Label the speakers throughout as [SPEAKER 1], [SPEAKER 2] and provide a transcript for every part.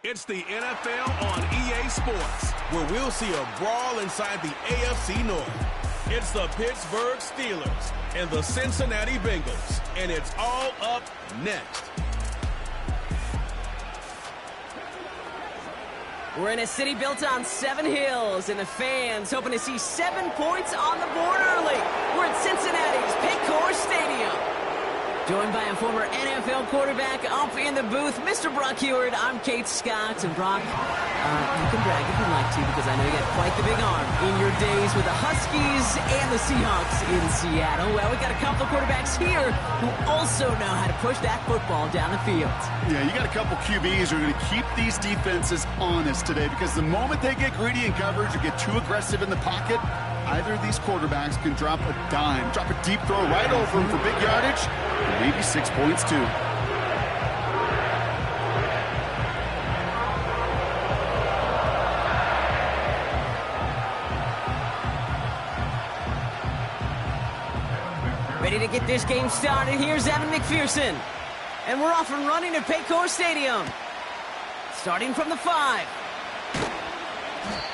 [SPEAKER 1] It's the NFL on EA Sports, where we'll see a brawl inside the AFC North. It's the Pittsburgh Steelers and the Cincinnati Bengals, and it's all up next.
[SPEAKER 2] We're in a city built on 7 hills, and the fans hoping to see 7 points on the board early. We're at Cincinnati's Paycor Stadium. Joined by a former NFL quarterback up in the booth, Mr. Brock Heward. I'm Kate Scott. And Brock, you can brag if you'd like to, because I know you got quite the big arm in your days with the Huskies and the Seahawks in Seattle. Well, we got a couple of quarterbacks here who also know how to push that football down the field.
[SPEAKER 3] Yeah, you got a couple QBs who are going to keep these defenses honest today, because the moment they get greedy in coverage or get too aggressive in the pocket, either of these quarterbacks can drop a dime, drop a deep throw right over him for big yardage, and maybe 6 points too.
[SPEAKER 2] Ready to get this game started. Here's Evan McPherson. And we're off and running at Paycor Stadium. Starting from the 5.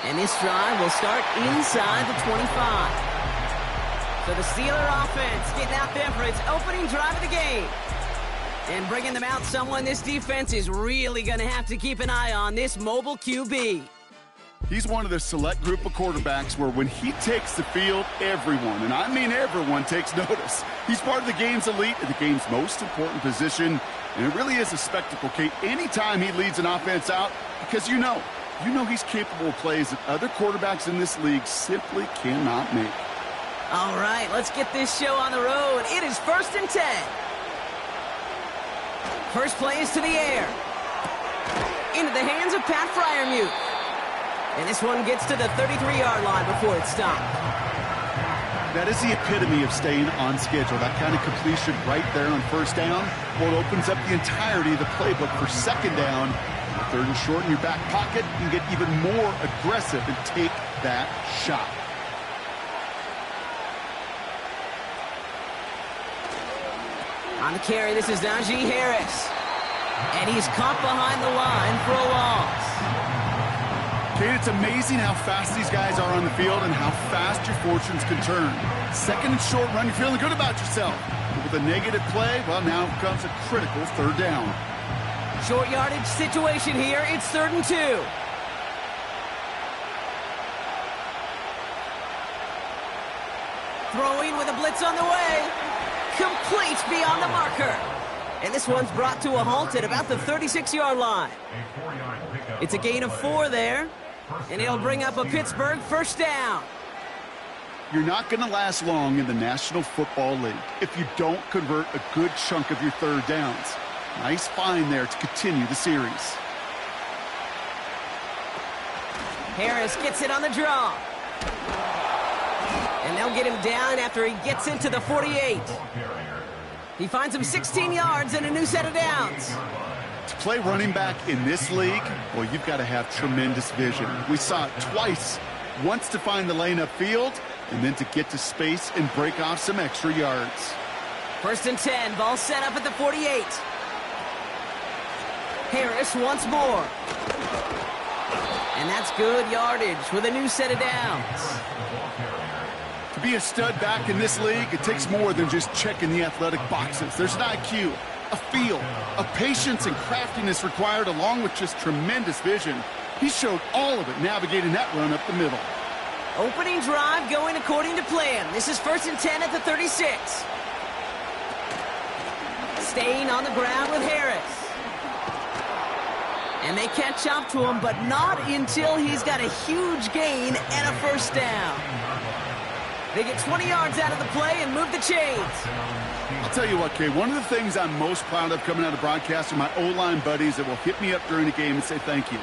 [SPEAKER 2] And this drive will start inside the 25. So the Steeler offense getting out there for its opening drive of the game. And bringing them out someone this defense is really going to have to keep an eye on, this mobile QB.
[SPEAKER 3] He's one of the select group of quarterbacks where when he takes the field, everyone, and I mean everyone, takes notice. He's part of the game's elite and the game's most important position, and it really is a spectacle, Kate, anytime he leads an offense out, because you know he's capable of plays that other quarterbacks in this league simply cannot make.
[SPEAKER 2] All right, let's get this show on the road. It is 1st and 10. First play is to the air. Into the hands of Pat Freiermuth. And this one gets to the 33-yard line before it's stopped.
[SPEAKER 3] That is the epitome of staying on schedule. That kind of completion right there on first down. Well, it opens up the entirety of the playbook for second down. 3rd and short in your back pocket. You can get even more aggressive and take that shot.
[SPEAKER 2] On the carry, this is Najee Harris. And he's caught behind the line for a loss.
[SPEAKER 3] Kate, it's amazing how fast these guys are on the field and how fast your fortunes can turn. 2nd and short run, you're feeling good about yourself. But with a negative play, well, now comes a critical 3rd down.
[SPEAKER 2] Short yardage situation here. It's 3rd and 2. Throwing with a blitz on the way. Complete beyond the marker. And this one's brought to a halt at about the 36-yard line. It's a gain of 4 there. And it'll bring up a Pittsburgh first down.
[SPEAKER 3] You're not going to last long in the National Football League if you don't convert a good chunk of your 3rd downs. Nice find there to continue the series.
[SPEAKER 2] Harris gets it on the draw. And they'll get him down after he gets into the 48. He finds him 16 yards and a new set of downs.
[SPEAKER 3] To play running back in this league, well, you've got to have tremendous vision. We saw it twice. Once to find the lane upfield, and then to get to space and break off some extra yards.
[SPEAKER 2] 1st and 10, ball set up at the 48. Harris once more. And that's good yardage with a new set of downs.
[SPEAKER 3] To be a stud back in this league, it takes more than just checking the athletic boxes. There's an IQ, a feel, a patience and craftiness required, along with just tremendous vision. He showed all of it navigating that run up the middle.
[SPEAKER 2] Opening drive going according to plan. This is 1st and 10 at the 36. Staying on the ground with Harris. And they catch up to him, but not until he's got a huge gain and a first down. They get 20 yards out of the play and move the chains.
[SPEAKER 3] I'll tell you what, Kay, one of the things I'm most proud of coming out of broadcast are my O-line buddies that will hit me up during the game and say thank you.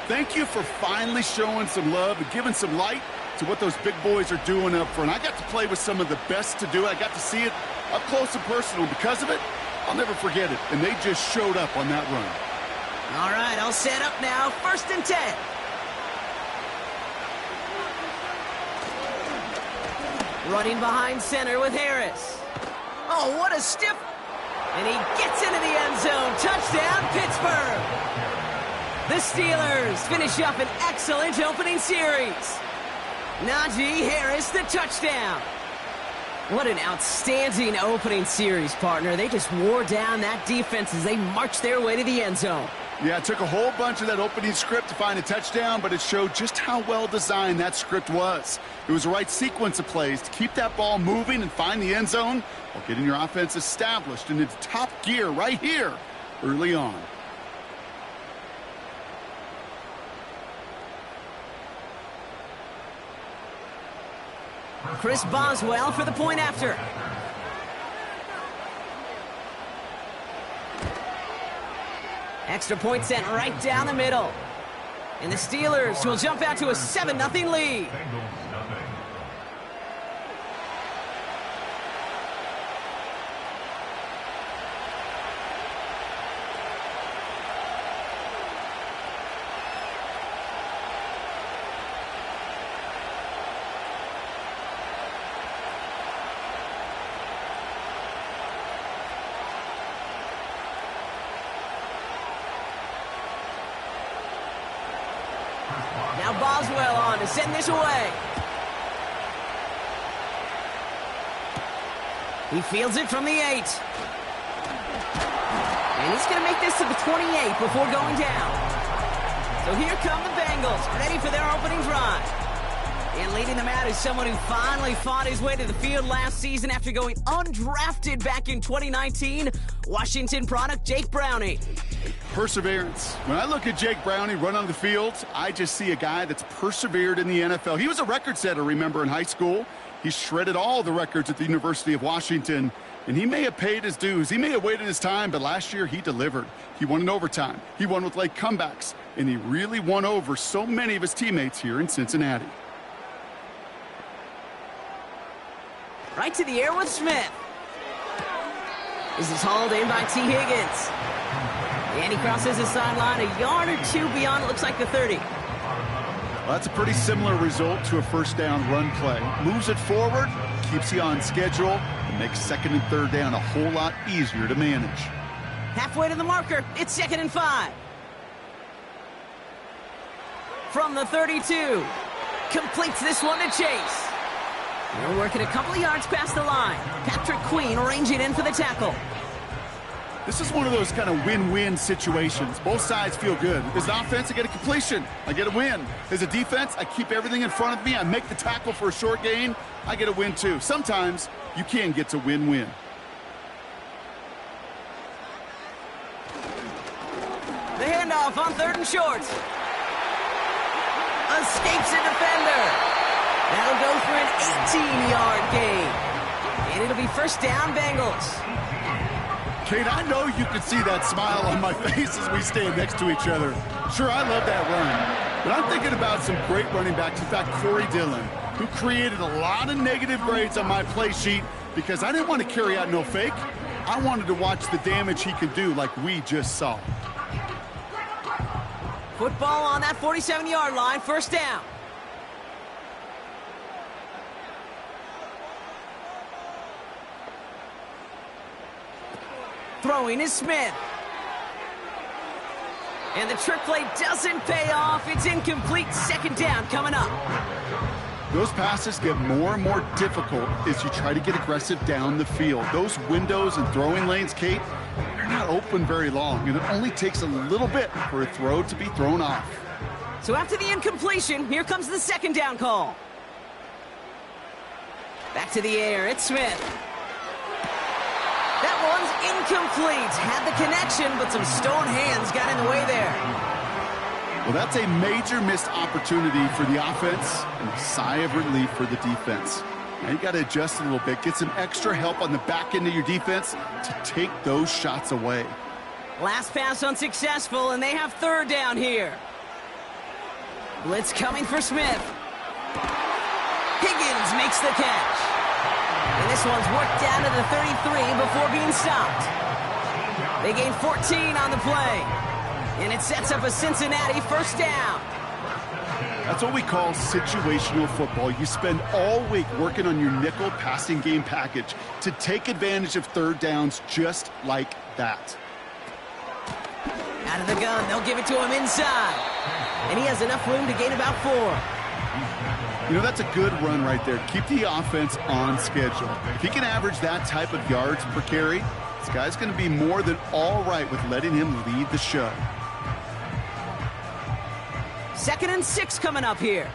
[SPEAKER 3] Thank you for finally showing some love and giving some light to what those big boys are doing up front. I got to play with some of the best to do it. I got to see it up close and personal. Because of it, I'll never forget it. And they just showed up on that run.
[SPEAKER 2] All right, I'll set up now. 1st and 10. Running behind center with Harris. Oh, what a stiff. And he gets into the end zone. Touchdown, Pittsburgh. The The Steelers finish up an excellent opening series. Najee Harris, the touchdown. What an outstanding opening series, partner. They just wore down that defense as they marched their way to the end zone.
[SPEAKER 3] Yeah, it took a whole bunch of that opening script to find a touchdown, but it showed just how well designed that script was. It was the right sequence of plays to keep that ball moving and find the end zone while getting your offense established in its top gear right here early on.
[SPEAKER 2] Chris Boswell for the point after. Extra point sent right down the middle. And the Steelers will jump out to a 7-0 lead. Now Boswell on to send this away. He fields it from the 8. And he's going to make this to the 28 before going down. So here come the Bengals, ready for their opening drive. And leading them out is someone who finally fought his way to the field last season after going undrafted back in 2019, Washington product Jake Browning.
[SPEAKER 3] Perseverance. When I look at Jake Browning run on the field, I just see a guy that's persevered in the NFL. He was a record setter, remember, in high school. He shredded all the records at the University of Washington, and he may have paid his dues. He may have waited his time, but last year he delivered. He won in overtime. He won with late comebacks, and he really won over so many of his teammates here in Cincinnati.
[SPEAKER 2] Right to the air with Smith. This is hauled in by T. Higgins. And he crosses the sideline a yard or two beyond, it looks like the 30.
[SPEAKER 3] Well, that's a pretty similar result to a first down run play. Moves it forward, keeps you on schedule, and makes second and third down a whole lot easier to manage.
[SPEAKER 2] Halfway to the marker, it's 2nd and 5. From the 32, completes this one to Chase. They're working a couple of yards past the line. Patrick Queen arranging in for the tackle.
[SPEAKER 3] This is one of those kind of win-win situations. Both sides feel good. As an offense, I get a completion. I get a win. As a defense, I keep everything in front of me. I make the tackle for a short gain. I get a win, too. Sometimes you can get to win-win.
[SPEAKER 2] The handoff on 3rd and short. Escapes a defender. That'll go for an 18-yard gain. And it'll be first down, Bengals.
[SPEAKER 3] Kate, I know you can see that smile on my face as we stand next to each other. Sure, I love that run. But I'm thinking about some great running backs. In fact, Corey Dillon, who created a lot of negative grades on my play sheet because I didn't want to carry out no fake. I wanted to watch the damage he could do like we just saw.
[SPEAKER 2] Football on that 47-yard line, first down. Throwing is Smith. And the trick play doesn't pay off. It's incomplete. Second down coming up.
[SPEAKER 3] Those passes get more and more difficult as you try to get aggressive down the field. Those windows and throwing lanes, Kate, they're not open very long, and it only takes a little bit for a throw to be thrown off.
[SPEAKER 2] So after the incompletion, here comes the second down call. Back to the air. It's Smith. That one's incomplete. Had the connection, but some stone hands got in the way there.
[SPEAKER 3] Well, that's a major missed opportunity for the offense and a sigh of relief for the defense. Now you got to adjust a little bit, get some extra help on the back end of your defense to take those shots away.
[SPEAKER 2] Last pass unsuccessful, and they have third down here. Blitz coming for Smith. Higgins makes the catch. And this one's worked down to the 33 before being stopped. They gain 14 on the play. And it sets up a Cincinnati first down.
[SPEAKER 3] That's what we call situational football. You spend all week working on your nickel passing game package to take advantage of third downs just like that.
[SPEAKER 2] Out of the gun, they'll give it to him inside. And he has enough room to gain about 4.
[SPEAKER 3] You know, that's a good run right there. Keep the offense on schedule. If he can average that type of yards per carry, this guy's going to be more than all right with letting him lead the show.
[SPEAKER 2] 2nd and 6 coming up here.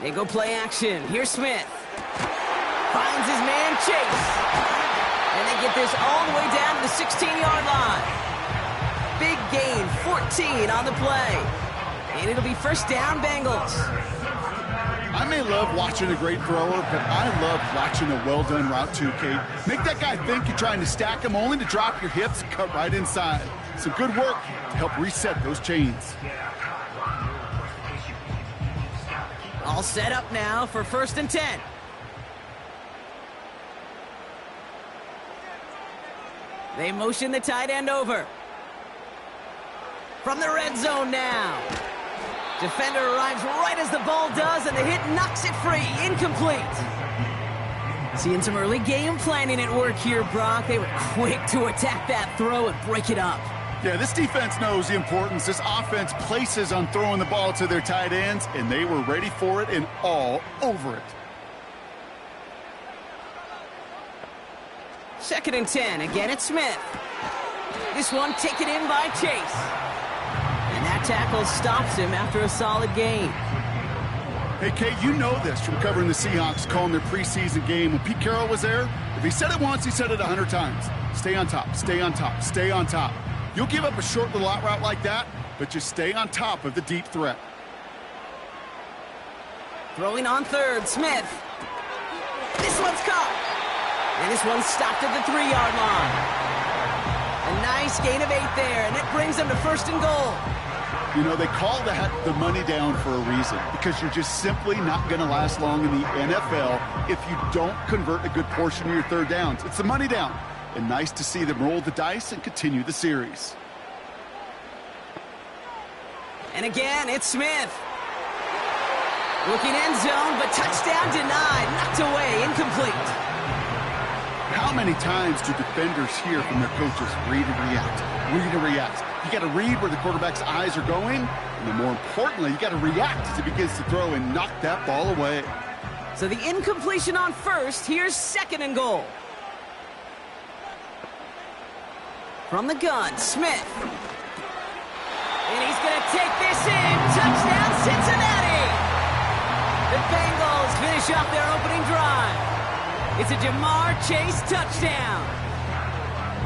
[SPEAKER 2] They go play action. Here's Smith. Finds his man Chase. And they get this all the way down to the 16-yard line. Big gain, 14 on the play. And it'll be first down, Bengals.
[SPEAKER 3] I may love watching a great thrower, but I love watching a well-done route too, Kate. Make that guy think you're trying to stack him only to drop your hips and cut right inside. Some good work to help reset those chains.
[SPEAKER 2] All set up now for 1st and 10. They motion the tight end over. From the red zone now. Defender arrives right as the ball does, and the hit knocks it free. Incomplete. Seeing some early game planning at work here, Brock. They were quick to attack that throw and break it up.
[SPEAKER 3] Yeah, this defense knows the importance this offense places on throwing the ball to their tight ends, and they were ready for it and all over it.
[SPEAKER 2] 2nd and 10. Again, it's Smith. This one taken in by Chase. And that tackle stops him after a solid gain.
[SPEAKER 3] Hey, Kate, you know this from covering the Seahawks, calling their preseason game. When Pete Carroll was there, if he said it once, he said it 100 times. Stay on top, stay on top, stay on top. You'll give up a short little out route like that, but just stay on top of the deep threat.
[SPEAKER 2] Throwing on 3rd, Smith. This one's caught. And this one's stopped at the 3-yard line. A nice gain of 8 there, and it brings them to 1st and goal.
[SPEAKER 3] You know, they call that the money down for a reason, because you're just simply not going to last long in the NFL if you don't convert a good portion of your 3rd downs. It's the money down. And nice to see them roll the dice and continue the series.
[SPEAKER 2] And again, it's Smith. Looking end zone, but touchdown denied. Knocked away, incomplete.
[SPEAKER 3] How many times do defenders hear from their coaches, read and react, read and react? You got to read where the quarterback's eyes are going, and then more importantly, you got to react as he begins to throw and knock that ball away.
[SPEAKER 2] So the incompletion on 1st, here's 2nd and goal. From the gun, Smith. And he's going to take this in. Touchdown, Cincinnati! The Bengals finish off their opening drive. It's a Jamar Chase touchdown.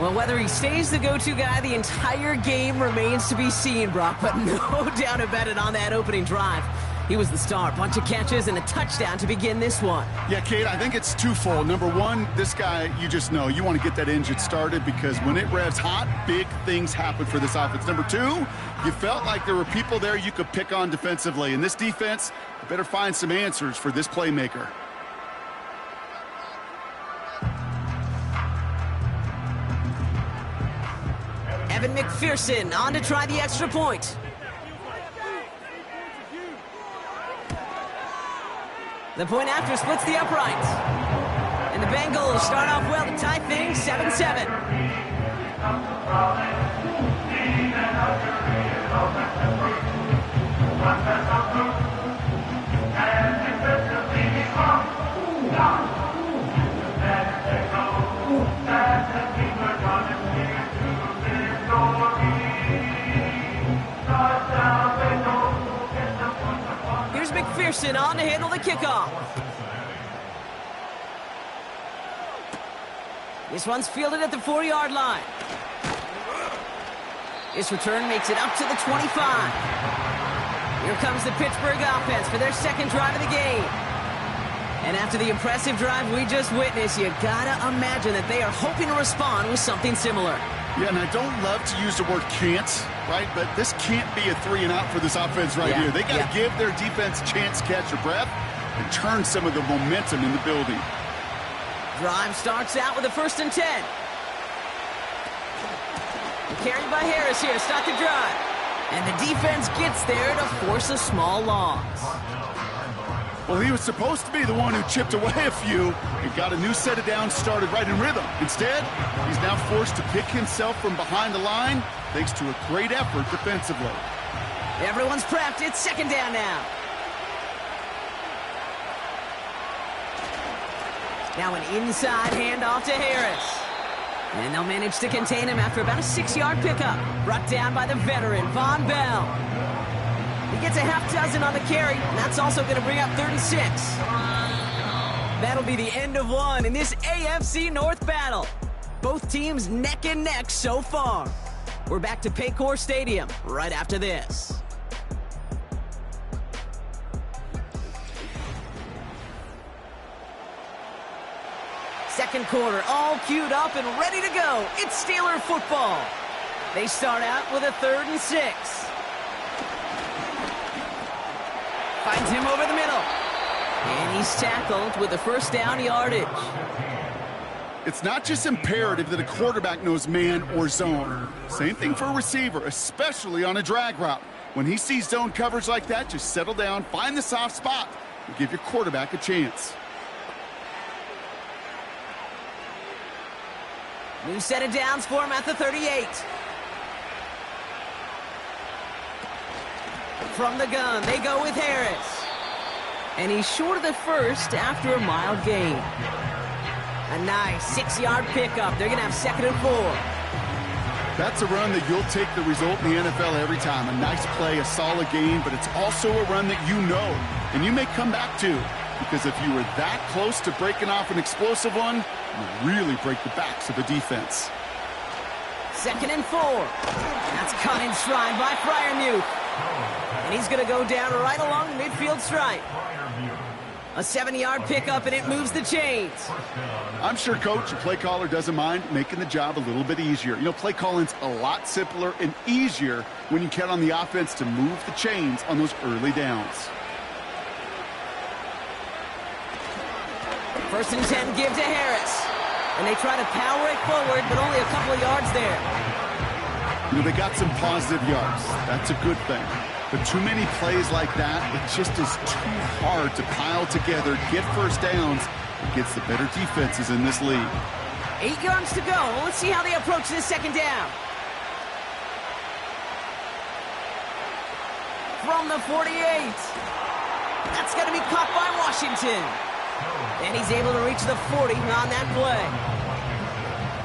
[SPEAKER 2] Well, whether he stays the go-to guy the entire game remains to be seen, Brock, but no doubt about it on that opening drive. He was the star. Bunch of catches and a touchdown to begin this one.
[SPEAKER 3] Yeah, Kate, I think it's twofold. Number one, this guy, you just know, you want to get that engine started because when it revs hot, big things happen for this offense. Number two, you felt like there were people there you could pick on defensively. And this defense, you better find some answers for this playmaker.
[SPEAKER 2] Evan McPherson on to try the extra point. The point after splits the uprights. And the Bengals start off well to tie things 7-7. McPherson on to handle the kickoff. This one's fielded at the 4-yard line. This return makes it up to the 25. Here comes the Pittsburgh offense for their second drive of the game. And after the impressive drive we just witnessed, you gotta imagine that they are hoping to respond with something similar.
[SPEAKER 3] Yeah, and I don't love to use the word can't, right? But this can't be a 3-and-out for this offense right here. They got to give their defense a chance to catch their breath and turn some of the momentum in the building.
[SPEAKER 2] Drive starts out with a 1st and 10. Carried by Harris here to start the drive. And the defense gets there to force a small loss.
[SPEAKER 3] Well, he was supposed to be the one who chipped away a few and got a new set of downs started right in rhythm. Instead, he's now forced to pick himself from behind the line thanks to a great effort defensively.
[SPEAKER 2] Everyone's prepped. It's second down now. Now an inside handoff to Harris. And they'll manage to contain him after about a 6-yard pickup. Brought down by the veteran, Von Bell. He gets a half dozen on the carry, and that's also going to bring up 36. That'll be the end of one in this AFC North battle. Both teams neck and neck so far. We're back to Paycor Stadium right after this. Second quarter, all queued up and ready to go. It's Steeler football. They start out with a 3rd and 6. Finds him over the middle. And he's tackled with a first down yardage.
[SPEAKER 3] It's not just imperative that a quarterback knows man or zone. Same thing for a receiver, especially on a drag route. When he sees zone coverage like that, just settle down, find the soft spot, and give your quarterback a chance.
[SPEAKER 2] New set of downs for him at the 38. From the gun, they go with Harris. And he's short of the first after a mild gain. A nice 6-yard pickup. They're going to have 2nd and 4.
[SPEAKER 3] That's a run that you'll take the result in the NFL every time. A nice play, a solid gain, but it's also a run that you know, and you may come back to. Because if you were that close to breaking off an explosive one, you really break the backs of the defense.
[SPEAKER 2] 2nd and 4. That's caught in stride by Freiermuth. And he's going to go down right along the midfield stripe. A 7-yard pickup, and it moves the chains.
[SPEAKER 3] I'm sure Coach, the play caller, doesn't mind making the job a little bit easier. You know, play calling's a lot simpler and easier when you count on the offense to move the chains on those early downs. 1st and 10, give to Harris. And they try to power it forward, but only a couple of yards there. You know, they got some positive yards. That's a good thing. But too many plays like that, it just is too hard to pile together, get first downs, against the better defenses in this league.
[SPEAKER 2] 8 yards to go. Let's see how they approach this 2nd down. From the 48. That's going to be caught by Washington. And he's able to reach the 40 on that play.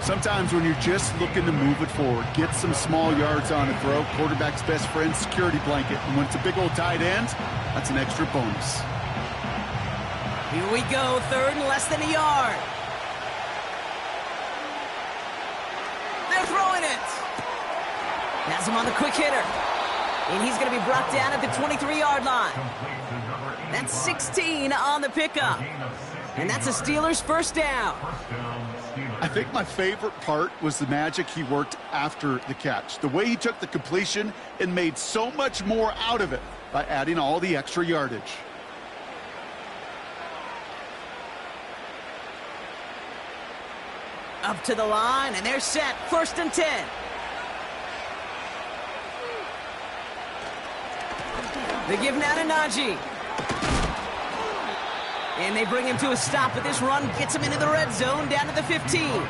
[SPEAKER 3] Sometimes when you're just looking to move it forward, get some small yards on a throw, quarterback's best friend, security blanket. And when it's a big old tight end, that's an extra bonus.
[SPEAKER 2] Here we go, 3rd and less than a yard. They're throwing it. Has him on the quick hitter. And he's going to be brought down at the 23-yard line. That's 16 on the pickup. And that's a Steelers first down.
[SPEAKER 3] I think my favorite part was the magic he worked after the catch. The way he took the completion and made so much more out of it by adding all the extra yardage.
[SPEAKER 2] Up to the line, and they're set. 1st and 10. They give now to Najee. And they bring him to a stop, but this run gets him into the red zone, down to the 15.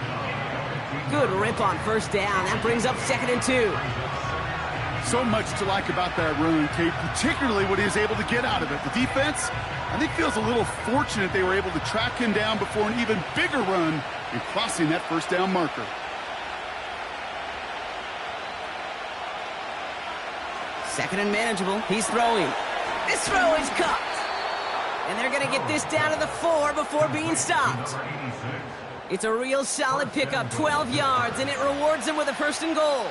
[SPEAKER 2] Good rip on first down. That brings up 2nd and 2.
[SPEAKER 3] So much to like about that run, Kate, particularly what he was able to get out of it. The defense, I think, feels a little fortunate they were able to track him down before an even bigger run and crossing that first down marker.
[SPEAKER 2] Second and manageable. He's throwing. This throw is caught. And they're going to get this down to the 4 before being stopped. It's a real solid pickup, 12 yards, and it rewards them with a 1st and goal.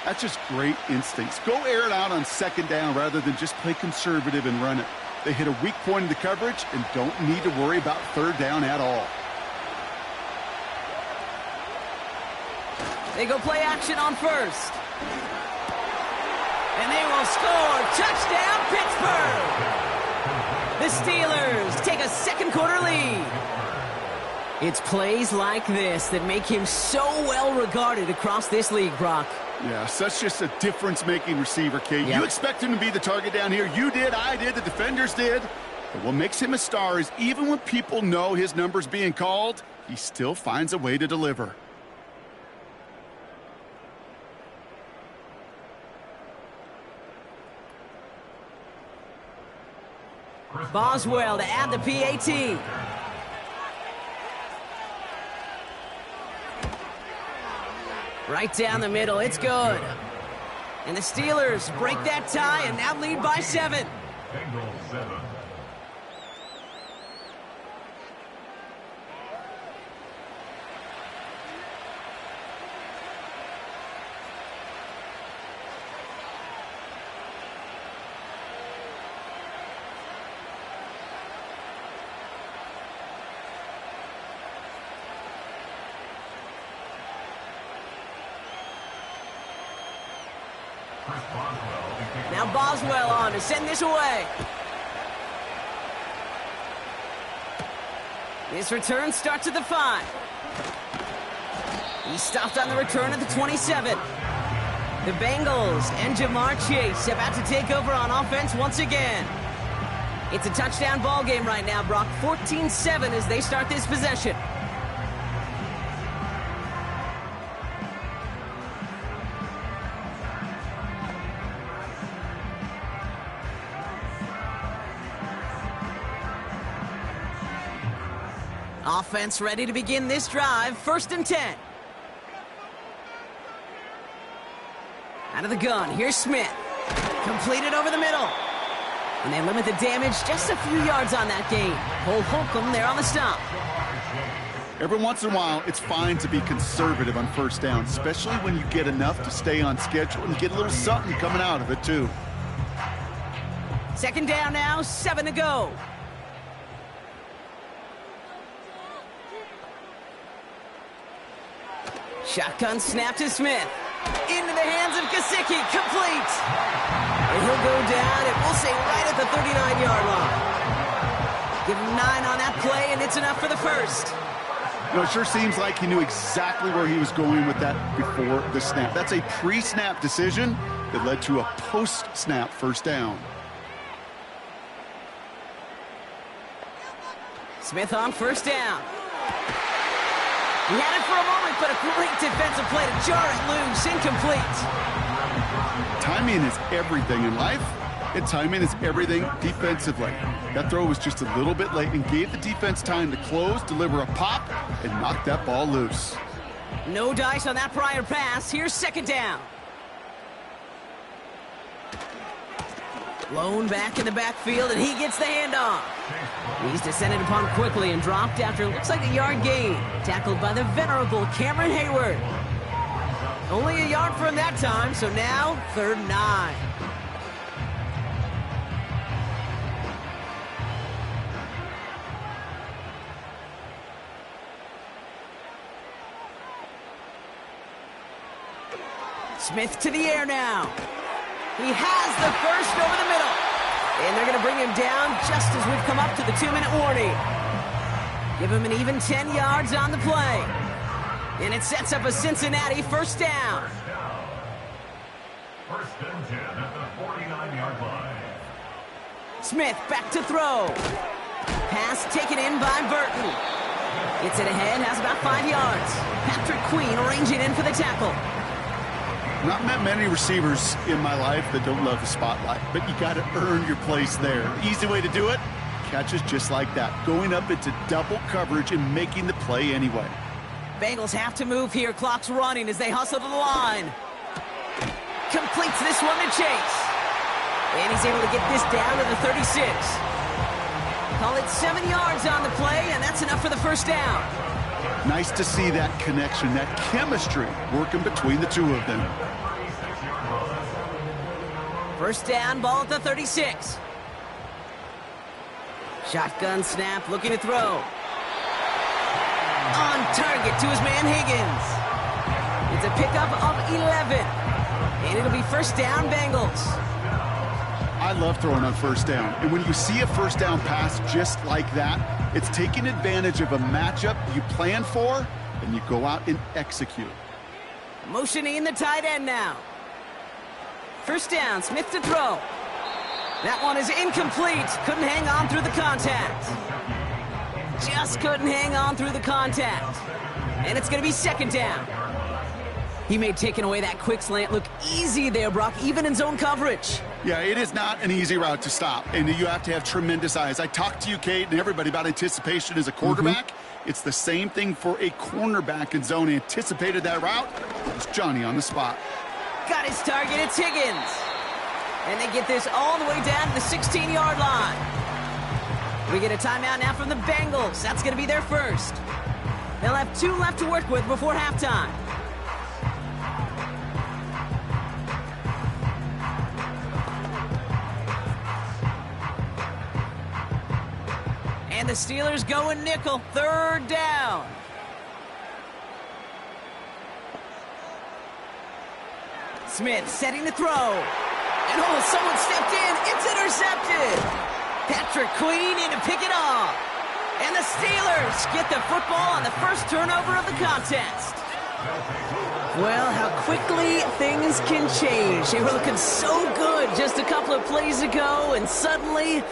[SPEAKER 3] That's just great instincts. Go air it out on 2nd down rather than just play conservative and run it. They hit a weak point in the coverage and don't need to worry about 3rd down at all.
[SPEAKER 2] They go play action on 1st. And they will score. Touchdown, Pittsburgh! The Steelers take a 2nd quarter lead. It's plays like this that make him so well regarded across this league, Brock.
[SPEAKER 3] Yeah, such just a difference-making receiver, Kate. Yep. You expect him to be the target down here. You did, I did, the defenders did. But what makes him a star is even when people know his number's being called, he still finds a way to deliver.
[SPEAKER 2] Boswell to add the PAT. Right down the middle, it's good. And the Steelers break that tie and now lead by 7.
[SPEAKER 4] Bengals 7.
[SPEAKER 2] Now Boswell on to send this away. This return starts at the 5. He stopped on the return at the 27. The Bengals and Jamar Chase about to take over on offense once again. It's a touchdown ball game right now, Brock. 14-7 as they start this possession. Offense ready to begin this drive. 1st and 10. Out of the gun, here's Smith. Completed over the middle. And they limit the damage just a few yards on that gain. Cole Holcomb there on the stop.
[SPEAKER 3] Every once in a while, it's fine to be conservative on 1st down, especially when you get enough to stay on schedule and get a little something coming out of it, too.
[SPEAKER 2] 2nd down now, 7 to go. Shotgun snap to Smith. Into the hands of Gesicki. Complete. And he'll go down, and we'll say right at the 39-yard line. Give him 9 on that play, and it's enough for the 1st.
[SPEAKER 3] You know, it sure seems like he knew exactly where he was going with that before the snap. That's a pre-snap decision that led to a post-snap 1st down.
[SPEAKER 2] Smith on 1st down. He had it for a moment, but a great defensive play to jar it loose. Incomplete.
[SPEAKER 3] Timing is everything in life, and timing is everything defensively. That throw was just a little bit late and gave the defense time to close, deliver a pop, and knock that ball loose.
[SPEAKER 2] No dice on that prior pass. Here's 2nd down. Blown back in the backfield, and he gets the handoff. He's descended upon quickly and dropped after looks like a yard gain. Tackled by the venerable Cameron Hayward. Only a yard for him that time, so now 3rd and 9. Smith to the air now. He has the 1st over the middle. And they're going to bring him down just as we've come up to the 2-minute warning. Give him an even 10 yards on the play. And it sets up a Cincinnati 1st down.
[SPEAKER 4] 1st and 10 at the 49-yard line.
[SPEAKER 2] Smith back to throw. Pass taken in by Burton. Gets it ahead, has about 5 yards. Patrick Queen arranging in for the tackle.
[SPEAKER 3] Not met many receivers in my life that don't love the spotlight, but you got to earn your place there. Easy way to do it, catches just like that, going up into double coverage and making the play anyway.
[SPEAKER 2] Bengals have to move here. Clock's running as they hustle to the line. Completes this one to Chase. And he's able to get this down to the 36. Call it 7 yards on the play, and that's enough for the 1st down.
[SPEAKER 3] Nice to see that connection, that chemistry working between the two of them.
[SPEAKER 2] 1st down, ball at the 36. Shotgun snap, looking to throw. On target to his man Higgins. It's a pickup of 11. And it'll be 1st down, Bengals.
[SPEAKER 3] I love throwing on 1st down. And when you see a 1st down pass just like that, it's taking advantage of a matchup you plan for, and you go out and execute.
[SPEAKER 2] Motioning the tight end now. 1st down, Smith to throw. That one is incomplete. Couldn't hang on through the contact. Just couldn't hang on through the contact. And it's going to be second down. He made taking away that quick slant look easy there, Brock, even in zone coverage.
[SPEAKER 3] Yeah, it is not an easy route to stop, and you have to have tremendous eyes. I talked to you, Kate, and everybody about anticipation as a quarterback. It's the same thing for a cornerback in zone. Anticipated that route. It's Johnny on the spot.
[SPEAKER 2] Got his target. It's Higgins. And they get this all the way down to the 16-yard line. We get a timeout now from the Bengals. That's going to be their first. They'll have 2 left to work with before halftime. And the Steelers going nickel. Third down. Smith setting the throw. And oh, someone stepped in. It's intercepted. Patrick Queen in to pick it off. And the Steelers get the football on the first turnover of the contest. Well, how quickly things can change. They were looking so good just a couple of plays ago, and suddenly,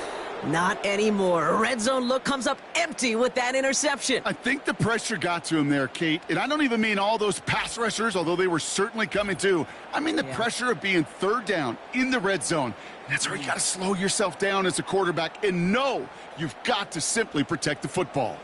[SPEAKER 2] not anymore. A red zone look comes up empty with that interception.
[SPEAKER 3] I think the pressure got to him there, Kate. And I don't even mean all those pass rushers, although they were certainly coming too. I mean the pressure of being third down in the red zone. That's where you got to slow yourself down as a quarterback and know you've got to simply protect the football.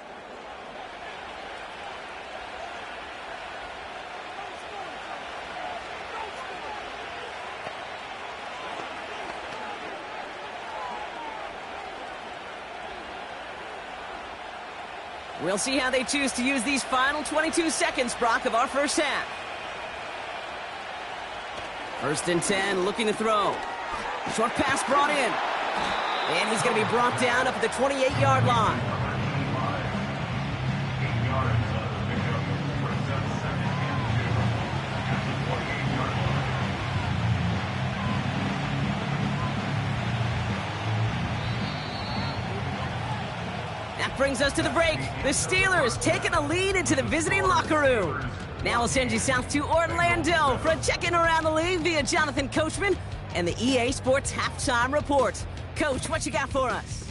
[SPEAKER 2] We'll see how they choose to use these final 22 seconds, Brock, of our first half. First and 10, looking to throw. Short pass brought in. And he's going to be brought down up at the 28-yard line. That brings us to the break. The Steelers taking a lead into the visiting locker room. Now we'll send you south to Orlando for a check-in around the league via Jonathan Coachman and the EA Sports Halftime Report. Coach, what you got for us?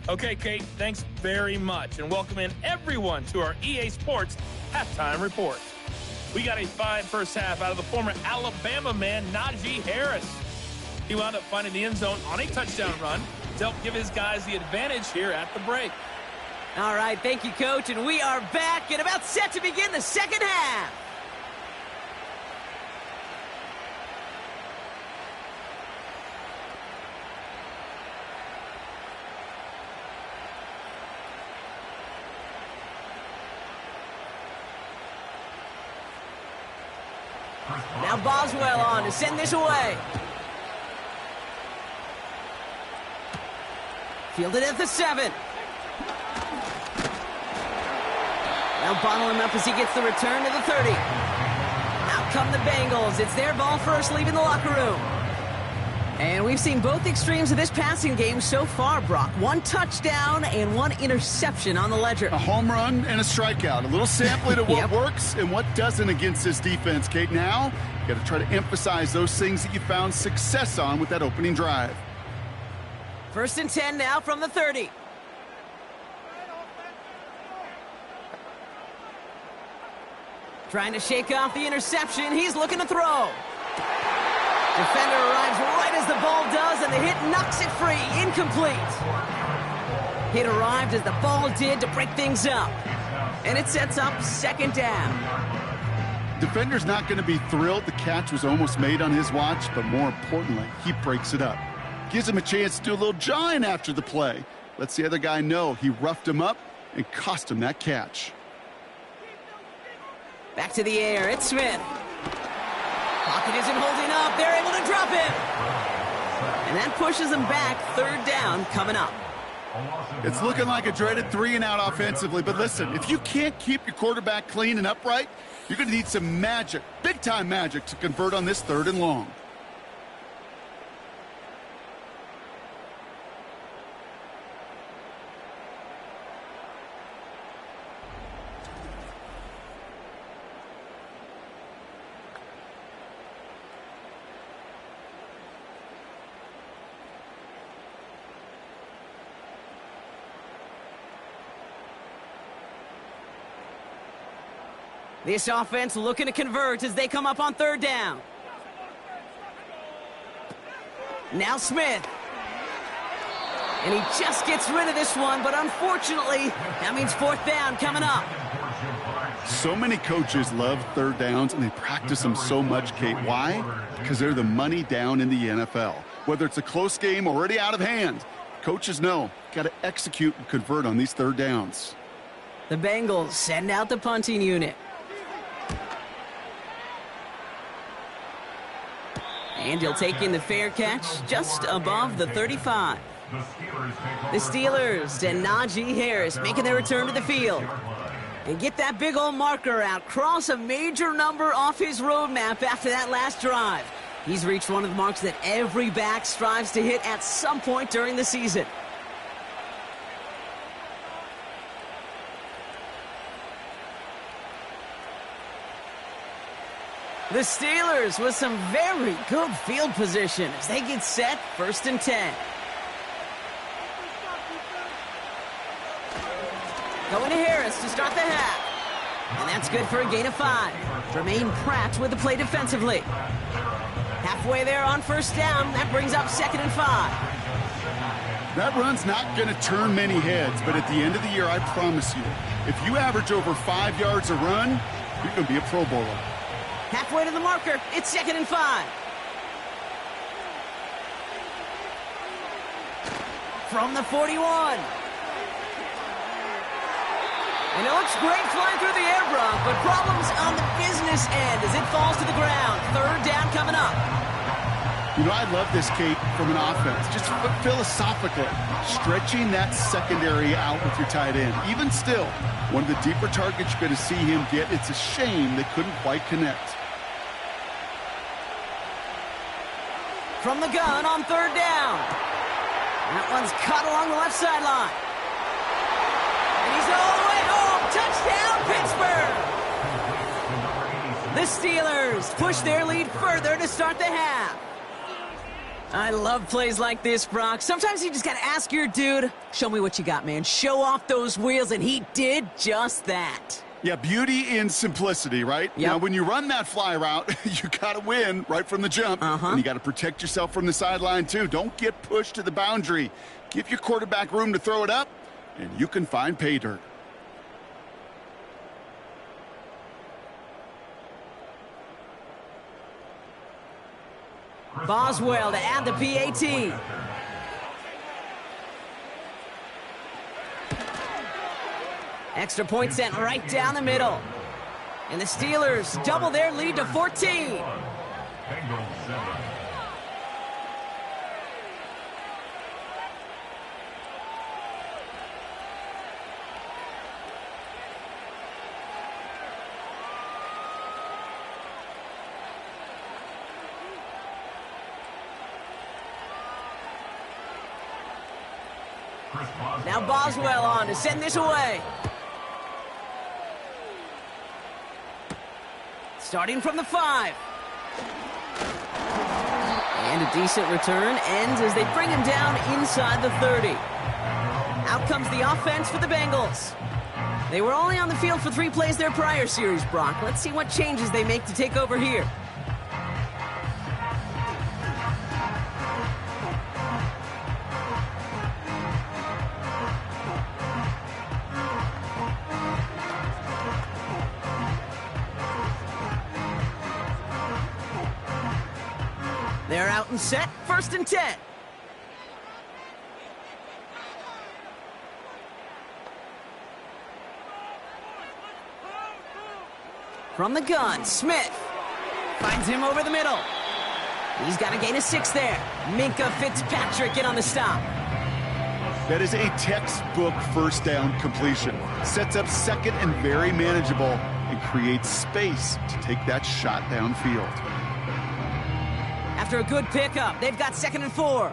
[SPEAKER 5] Okay, Kate, thanks very much, and welcome in everyone to our EA Sports Halftime Report. We got a fine first half out of the former Alabama man, Najee Harris. He wound up finding the end zone on a touchdown run to help give his guys the advantage here at the break.
[SPEAKER 2] All right, thank you, Coach, and we are back and about set to begin the second half. Now Boswell on to send this away. Fielded at the 7. Now bottle him up as he gets the return to the 30. Out come the Bengals. It's their ball first, leaving the locker room. And we've seen both extremes of this passing game so far, Brock. 1 touchdown and 1 interception on the ledger.
[SPEAKER 3] A home run and a strikeout. A little sampling of what works and what doesn't against this defense, Kate. Now, you got to try to emphasize those things that you found success on with that opening drive.
[SPEAKER 2] First and 10 now from the 30. Trying to shake off the interception. He's looking to throw. Defender arrives right as the ball does, and the hit knocks it free. Incomplete. Hit arrived as the ball did to break things up. And it sets up second down.
[SPEAKER 3] Defender's not going to be thrilled the catch was almost made on his watch, but more importantly, he breaks it up. Gives him a chance to do a little jawing after the play. Lets the other guy know he roughed him up and cost him that catch.
[SPEAKER 2] Back to the air, it's Smith. Pocket isn't holding up, they're able to drop it. And that pushes them back, third down coming up.
[SPEAKER 3] It's looking like a dreaded 3-and-out offensively, but listen, if you can't keep your quarterback clean and upright, you're going to need some magic, big-time magic, to convert on this 3rd and long.
[SPEAKER 2] This offense looking to convert as they come up on third down. Now Smith. And he just gets rid of this one, but unfortunately, that means fourth down coming up.
[SPEAKER 3] So many coaches love third downs, and they practice them so much, Kate. Why? Because they're the money down in the NFL. Whether it's a close game already out of hand, coaches know, got to execute and convert on these third downs.
[SPEAKER 2] The Bengals send out the punting unit. And he'll take in the fair catch just above the 35. The Steelers and Najee Harris making their return to the field. And get that big old marker out. Cross a major number off his roadmap after that last drive. He's reached one of the marks that every back strives to hit at some point during the season. The Steelers with some very good field position as they get set, 1st and 10. Going to Harris to start the half. And that's good for a gain of 5. Jermaine Pratt with the play defensively. Halfway there on 1st down. That brings up 2nd and 5.
[SPEAKER 3] That run's not going to turn many heads, but at the end of the year, I promise you, if you average over 5 yards a run, you're going to be a Pro Bowler.
[SPEAKER 2] Halfway to the marker. It's 2nd and 5. From the 41. And it looks great flying through the air, Brock, but problems on the business end as it falls to the ground. 3rd down coming up.
[SPEAKER 3] You know, I love this, Kate, from an offense. Just philosophically, stretching that secondary out with your tight end. Even still, one of the deeper targets you're going to see him get. It's a shame they couldn't quite connect.
[SPEAKER 2] From the gun on 3rd down. That one's cut along the left sideline. And he's all the way home. Touchdown, Pittsburgh! The Steelers push their lead further to start the half. I love plays like this, Brock. Sometimes you just got to ask your dude, show me what you got, man. Show off those wheels, and he did just that.
[SPEAKER 3] Yeah, beauty in simplicity, right?
[SPEAKER 2] Yep.
[SPEAKER 3] Now, when you run that fly route, you got to win right from the jump. And you got to protect yourself from the sideline, too. Don't get pushed to the boundary. Give your quarterback room to throw it up, and you can find pay dirt.
[SPEAKER 2] Boswell to add the PAT. Extra point sent right down the middle. And the Steelers double their lead to 14.
[SPEAKER 4] Bengals 7.
[SPEAKER 2] Now Boswell on to send this away. Starting from the 5. And a decent return ends as they bring him down inside the 30. Out comes the offense for the Bengals. They were only on the field for 3 plays their prior series, Brock. Let's see what changes they make to take over here. They're out and set, 1st and 10. From the gun, Smith finds him over the middle. He's got a gain of 6 there. Minka Fitzpatrick in on the stop.
[SPEAKER 3] That is a textbook 1st down completion. Sets up 2nd and very manageable and creates space to take that shot downfield.
[SPEAKER 2] After a good pickup, they've got 2nd and 4.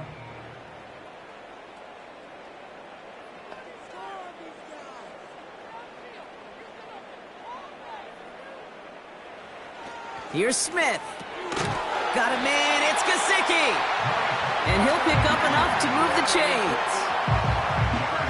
[SPEAKER 2] Here's Smith. Got a man, it's Gesicki. And he'll pick up enough to move the chains.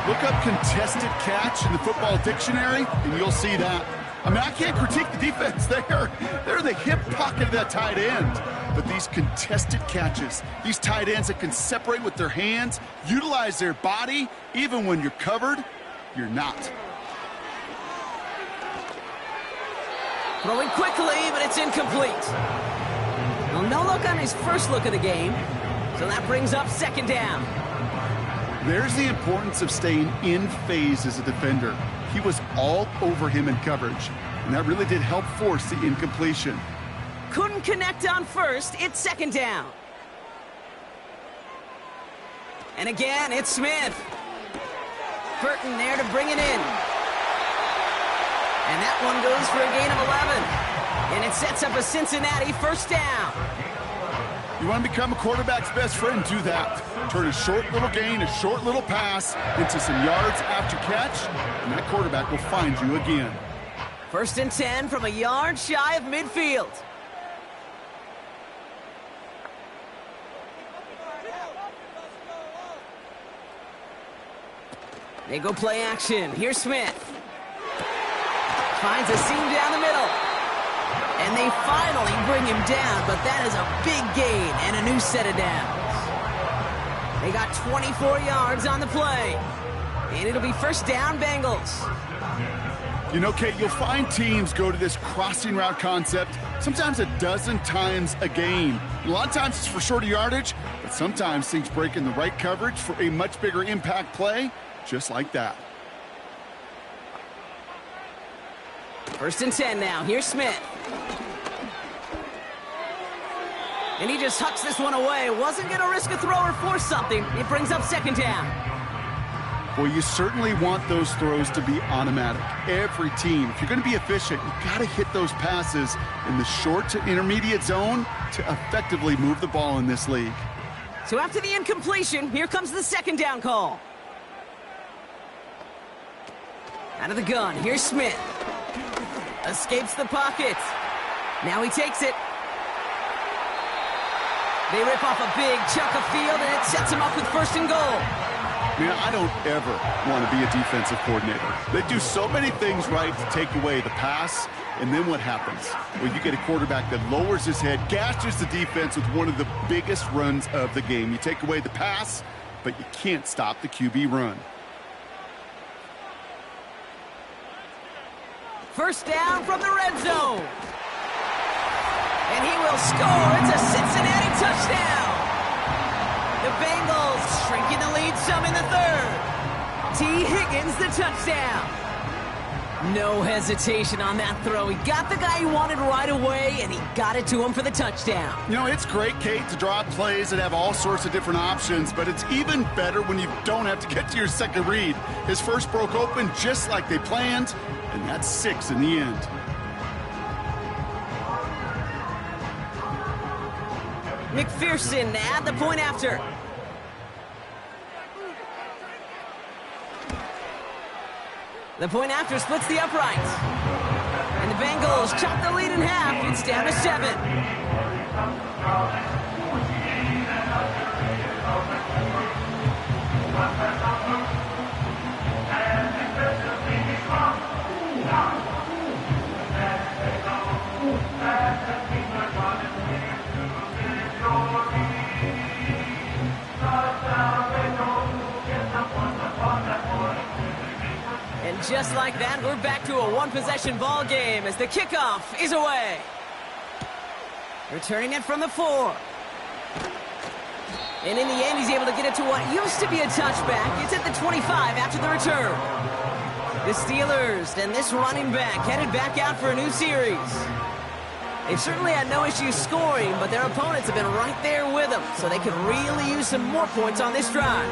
[SPEAKER 3] Look up contested catch in the football dictionary, and you'll see that. I mean, I can't critique the defense there. They're in the hip pocket of that tight end. But these contested catches, these tight ends that can separate with their hands, utilize their body, even when you're covered, you're not.
[SPEAKER 2] Throwing quickly, but it's incomplete. Well, no look on his first look of the game, so that brings up second down.
[SPEAKER 3] There's the importance of staying in phase as a defender. He was all over him in coverage, and that really did help force the incompletion.
[SPEAKER 2] Couldn't connect on first, it's second down. And again, it's Smith. Burton there to bring it in. And that one goes for a gain of 11. And it sets up a Cincinnati first down.
[SPEAKER 3] You want to become a quarterback's best friend, do that. Turn a short little gain, a short little pass into some yards after catch, and that quarterback will find you again.
[SPEAKER 2] First and 10 from a yard shy of midfield. They go play action. Here's Smith. Finds a seam down the middle. And they finally bring him down, but that is a big gain and a new set of downs. They got 24 yards on the play. And it'll be first down, Bengals.
[SPEAKER 3] You know, Kate, you'll find teams go to this crossing route concept sometimes a dozen times a game. A lot of times it's for shorter yardage, but sometimes things break in the right coverage for a much bigger impact play, just like that.
[SPEAKER 2] First and 10 now. Here's Smith. And he just hucks this one away. Wasn't going to risk a throw or force something. It brings up second down.
[SPEAKER 3] Well, you certainly want those throws to be automatic. Every team, if you're going to be efficient, you've got to hit those passes in the short to intermediate zone to effectively move the ball in this league.
[SPEAKER 2] So after the incompletion, here comes the second down call. Out of the gun, here's Smith. Escapes the pocket. Now he takes it. They rip off a big chunk of field, and it sets him up with first and goal.
[SPEAKER 3] Man, I don't ever want to be a defensive coordinator. They do so many things right to take away the pass, and then what happens? Well, you get a quarterback that lowers his head, gashes the defense with one of the biggest runs of the game. You take away the pass, but you can't stop the QB run.
[SPEAKER 2] First down from the red zone. And he will score. It's a Cincinnati touchdown. The Bengals shrinking the lead some in the third. T. Higgins the touchdown. No hesitation on that throw. He got the guy he wanted right away, and he got it to him for the touchdown.
[SPEAKER 3] You know, it's great, Kate, to draw up plays that have all sorts of different options, but it's even better when you don't have to get to your second read. His first broke open just like they planned, and that's 6 in the end.
[SPEAKER 2] McPherson to add the point after. The point after splits the uprights. And the Bengals chop the lead in half. It's down to 7. And just like that, we're back to a one-possession ball game as the kickoff is away. Returning it from the 4. And in the end, he's able to get it to what used to be a touchback. It's at the 25 after the return. The Steelers and this running back headed back out for a new series. They've certainly had no issues scoring, but their opponents have been right there with them, so they could really use some more points on this drive.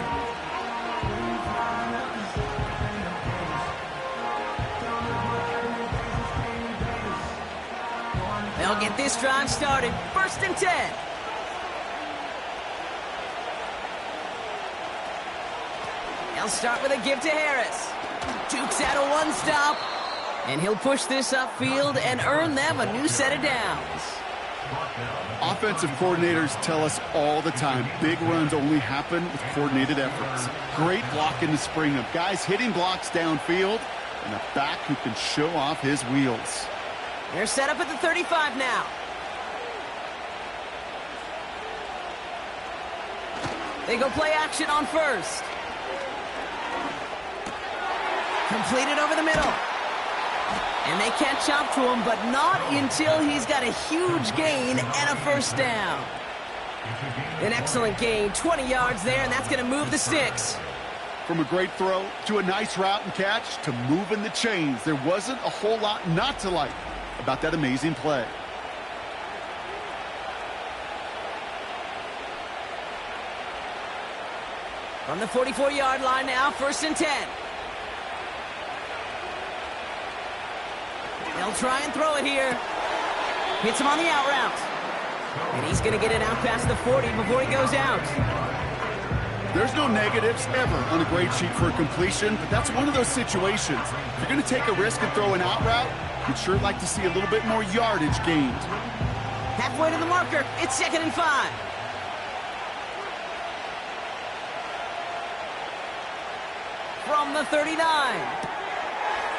[SPEAKER 2] They'll get this drive started. First and 10. They'll start with a give to Harris. Jukes out a one-stop. And he'll push this upfield and earn them a new set of downs.
[SPEAKER 3] Offensive coordinators tell us all the time, big runs only happen with coordinated efforts. Great block in the spring of guys hitting blocks downfield, and a back who can show off his wheels.
[SPEAKER 2] They're set up at the 35 now. They go play action on first. Completed over the middle. And they catch up to him, but not until he's got a huge gain and a first down. An excellent gain, 20 yards there, and that's going to move the sticks.
[SPEAKER 3] From a great throw to a nice route and catch to moving the chains, there wasn't a whole lot not to like about that amazing play.
[SPEAKER 2] From the 44-yard line now, 1st and 10. They'll try and throw it here. Hits him on the out route. And he's going to get it out past the 40 before he goes out.
[SPEAKER 3] There's no negatives ever on a grade sheet for a completion, but that's one of those situations. If you're going to take a risk and throw an out route, you'd sure like to see a little bit more yardage gained.
[SPEAKER 2] Halfway to the marker, it's 2nd and 5. From the 39.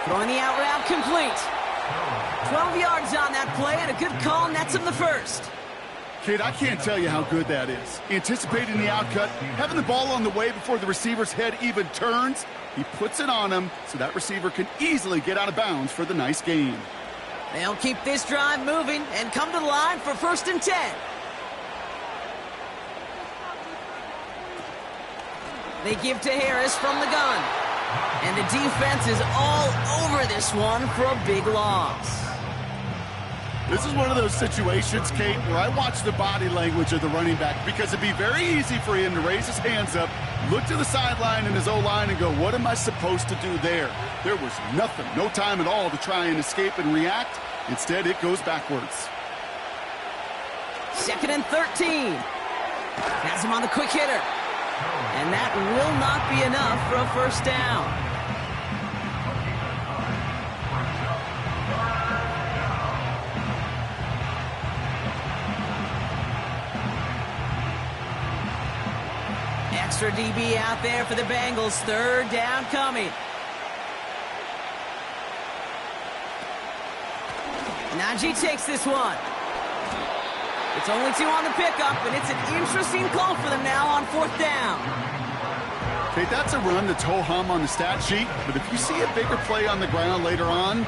[SPEAKER 2] Throwing the out route complete. 12 yards on that play, and a good call nets him the first.
[SPEAKER 3] Kid, I can't tell you how good that is. Anticipating the outcut, having the ball on the way before the receiver's head even turns, he puts it on him so that receiver can easily get out of bounds for the nice gain.
[SPEAKER 2] They'll keep this drive moving and come to the line for 1st and 10. They give to Harris from the gun. And the defense is all over this one for a big loss.
[SPEAKER 3] This is one of those situations, Kate, where I watch the body language of the running back because it'd be very easy for him to raise his hands up, look to the sideline in his O-line and go, what am I supposed to do there? There was nothing, no time at all to try and escape and react. Instead, it goes backwards.
[SPEAKER 2] 2nd and 13. Has him on the quick hitter. And that will not be enough for a first down. Extra DB out there for the Bengals. 3rd down coming. Najee takes this one. It's only 2 on the pickup, and it's an interesting call for them now on 4th down.
[SPEAKER 3] Okay, that's a run that's ho-hum on the stat sheet, but if you see a bigger play on the ground later on,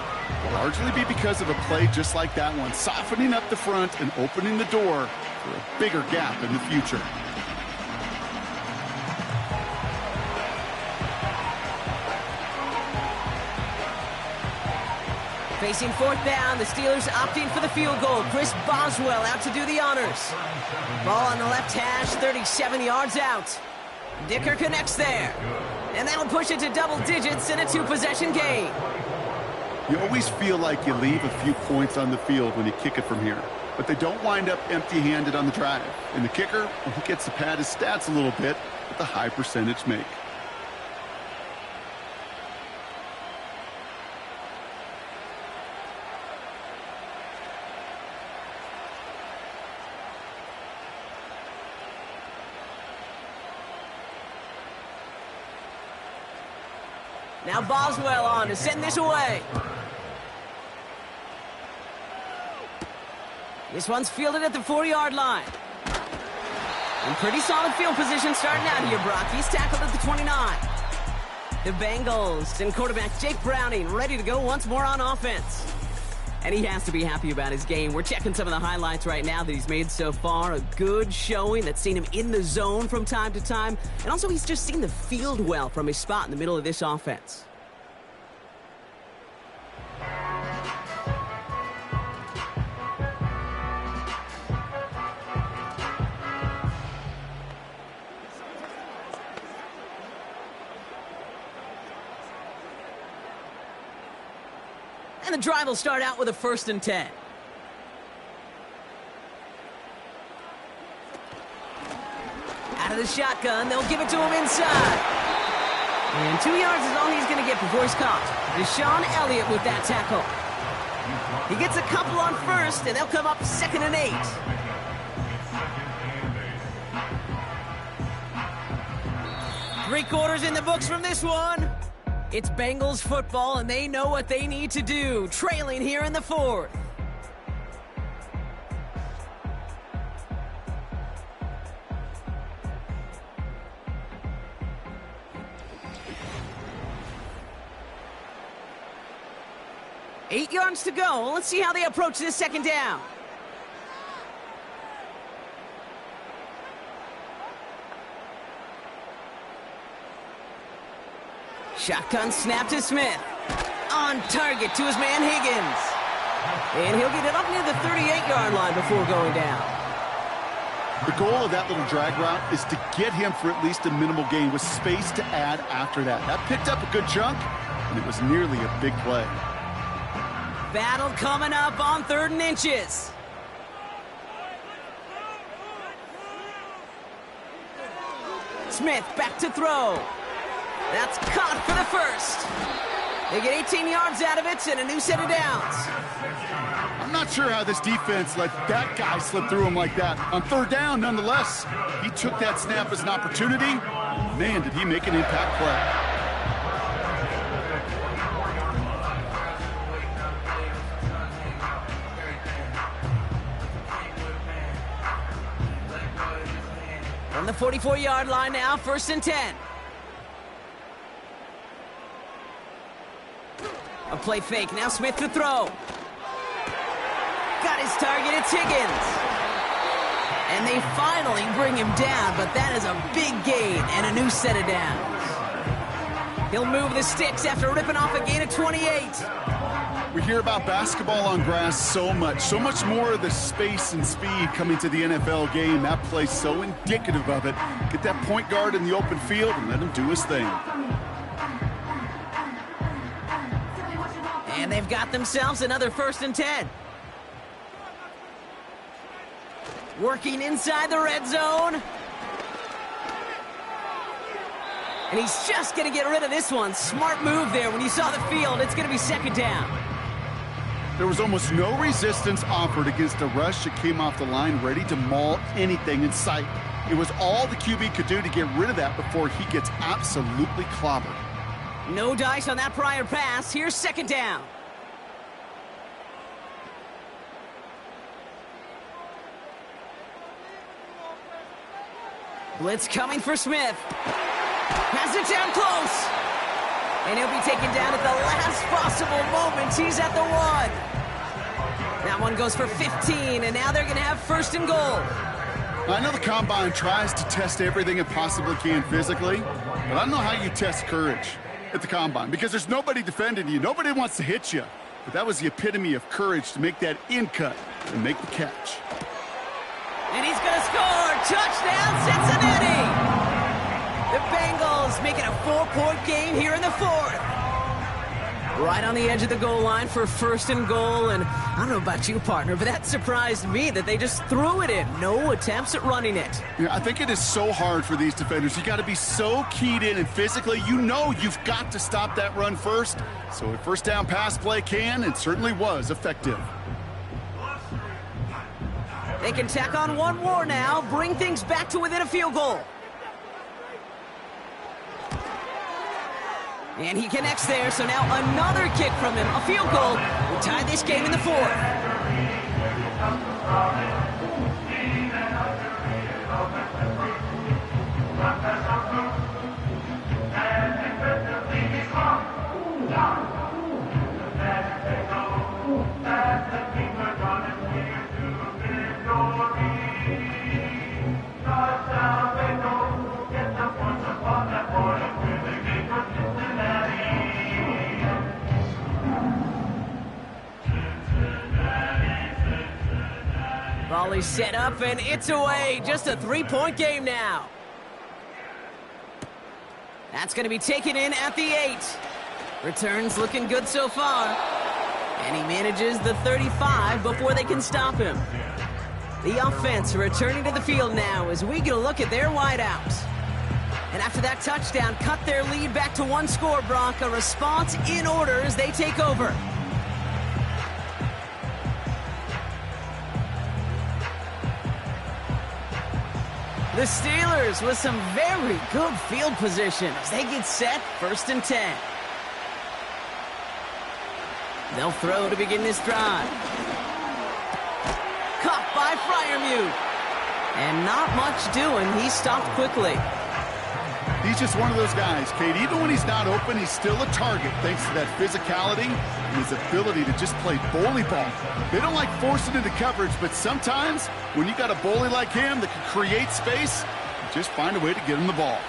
[SPEAKER 3] it'll largely be because of a play just like that one, softening up the front and opening the door for a bigger gap in the future.
[SPEAKER 2] Facing 4th down, the Steelers opting for the field goal. Chris Boswell out to do the honors. Ball on the left hash, 37 yards out. Dicker connects there. And that'll push it to double digits in a 2-possession game.
[SPEAKER 3] You always feel like you leave a few points on the field when you kick it from here. But they don't wind up empty-handed on the drive. And the kicker, well, he gets to pad his stats a little bit with a high percentage make.
[SPEAKER 2] Now Boswell on to send this away. This one's fielded at the 4-yard line. And pretty solid field position starting out here, Brock. He's tackled at the 29. The Bengals and quarterback Jake Browning ready to go once more on offense. And he has to be happy about his game. We're checking some of the highlights right now that he's made so far. A good showing that's seen him in the zone from time to time. And also he's just seen the field well from his spot in the middle of this offense. And the drive will start out with a 1st and 10. Out of the shotgun, they'll give it to him inside. And 2 yards is all he's going to get before he's caught. Deshaun Elliott with that tackle. He gets a couple on first, and they'll come up 2nd and 8. Three quarters in the books from this one. It's Bengals football, and they know what they need to do, trailing here in the fourth. Eight yards to go. Let's see how they approach this second down. Shotgun snap to Smith. On target to his man Higgins. And he'll get it up near the 38-yard line before going down.
[SPEAKER 3] The goal of that little drag route is to get him for at least a minimal gain with space to add after that. That picked up a good chunk, and it was nearly a big play.
[SPEAKER 2] Battle coming up on 3rd and inches. Smith back to throw. That's caught for the first. They get 18 yards out of it and a new set of downs.
[SPEAKER 3] I'm not sure how this defense let that guy slip through him like that. On 3rd down, nonetheless, he took that snap as an opportunity. Man, did he make an impact play.
[SPEAKER 2] On the 44-yard line now, 1st and 10. A play fake, now Smith to throw. Got his target, it's Higgins. And they finally bring him down, but that is a big gain and a new set of downs. He'll move the sticks after ripping off a gain of 28.
[SPEAKER 3] We hear about basketball on grass so much more of the space and speed coming to the NFL game. That play's so indicative of it. Get that point guard in the open field and let him do his thing.
[SPEAKER 2] And they've got themselves another 1st and 10. Working inside the red zone. And he's just going to get rid of this one. Smart move there when you saw the field. It's going to be 2nd down.
[SPEAKER 3] There was almost no resistance offered against a rush that came off the line ready to maul anything in sight. It was all the QB could do to get rid of that before he gets absolutely clobbered.
[SPEAKER 2] No dice on that prior pass. Here's 2nd down. Blitz coming for Smith. Has it down close. And he'll be taken down at the last possible moment. He's at the 1. That one goes for 15, and now they're going to have 1st and goal.
[SPEAKER 3] I know the Combine tries to test everything it possibly can physically, but I don't know how you test courage at the Combine because there's nobody defending you. Nobody wants to hit you. But that was the epitome of courage to make that in cut and make the catch.
[SPEAKER 2] And he's going to score. Touchdown, Cincinnati. The Bengals making a 4-point game here in the 4th. Right on the edge of the goal line for 1st and goal. And I don't know about you, partner, but that surprised me that they just threw it in. No attempts at running it.
[SPEAKER 3] Yeah, I think it is so hard for these defenders. You got to be so keyed in and physically, you know you've got to stop that run first. So a 1st down pass play can and certainly was effective.
[SPEAKER 2] They can tack on one more now, bring things back to within a field goal. And he connects there, so now another kick from him, a field goal. We tie this game in the 4th. Volley set up, and it's away. Just a 3-point game now. That's going to be taken in at the 8. Returns looking good so far. And he manages the 35 before they can stop him. The offense returning to the field now as we get a look at their wideouts. And after that touchdown, cut their lead back to 1 score, Brock. A response in order as they take over. The Steelers with some very good field position as they get set 1st and 10. They'll throw to begin this drive. Caught by Freiermuth. And not much doing. He stopped quickly.
[SPEAKER 3] He's just one of those guys, Kate. Even when he's not open, he's still a target thanks to that physicality and his ability to just play bully ball. They don't like forcing into coverage, but sometimes when you got a bully like him that can create space, you just find a way to get him the ball.